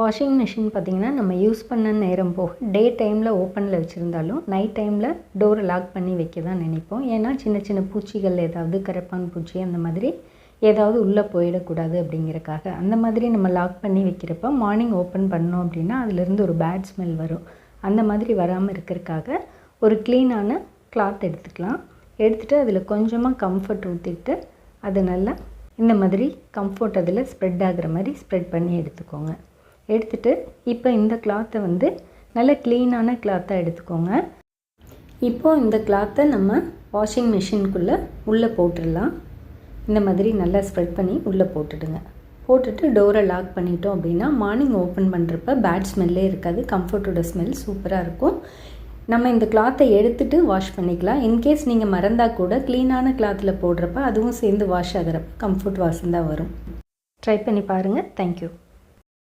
Washing machine பார்த்திங்கன்னா நம்ம use பண்ண நேரம் போக டே டைமில் ஓப்பனில் வச்சுருந்தாலும் நைட் டைமில் டோரை லாக் பண்ணி வைக்க தான் நினைப்போம். ஏன்னா சின்ன சின்ன பூச்சிகள் ஏதாவது கரப்பான் பூச்சி அந்த மாதிரி ஏதாவது உள்ளே போயிடக்கூடாது அப்படிங்கிறக்காக. அந்த மாதிரி நம்ம லாக் பண்ணி வைக்கிறப்ப மார்னிங் ஓப்பன் பண்ணோம் அப்படின்னா அதிலேருந்து ஒரு பேட் ஸ்மெல் வரும். அந்த மாதிரி வராமல் இருக்கிறதுக்காக ஒரு க்ளீனான கிளாத் எடுத்துக்கலாம். எடுத்துகிட்டு அதில் கொஞ்சமாக கம்ஃபர்ட் ஊற்றிட்டு அதை நல்லா இந்த மாதிரி கம்ஃபர்ட் அதில் ஸ்ப்ரெட் ஆகிற மாதிரி ஸ்ப்ரெட் பண்ணி எடுத்துக்கோங்க. எடுத்துகிட்டு இப்போ இந்த கிளாத்தை நல்ல க்ளீனான கிளாத்தாக எடுத்துக்கோங்க. இப்போது இந்த கிளாத்தை நம்ம வாஷிங் மிஷினுக்குள்ளே உள்ளே போட்டுடலாம். இந்த மாதிரி நல்லா ஸ்ப்ரெட் பண்ணி உள்ளே போட்டுடுங்க. போட்டுட்டு டோரை லாக் பண்ணிட்டோம் அப்படின்னா மார்னிங் ஓப்பன் பண்ணுறப்ப பேட் ஸ்மெல்லே இருக்காது. கம்ஃபர்ட்டோட ஸ்மெல் சூப்பராக இருக்கும். நம்ம இந்த கிளாத்தை எடுத்துகிட்டு வாஷ் பண்ணிக்கலாம். இன்கேஸ் நீங்கள் மறந்தால் கூட க்ளீனான கிளாத்தில் போடுறப்ப அதுவும் சேர்ந்து வாஷ் ஆகிறப்ப கம்ஃபர்ட் வாசம் தான் வரும். ட்ரை பண்ணி பாருங்கள். தேங்க்யூ.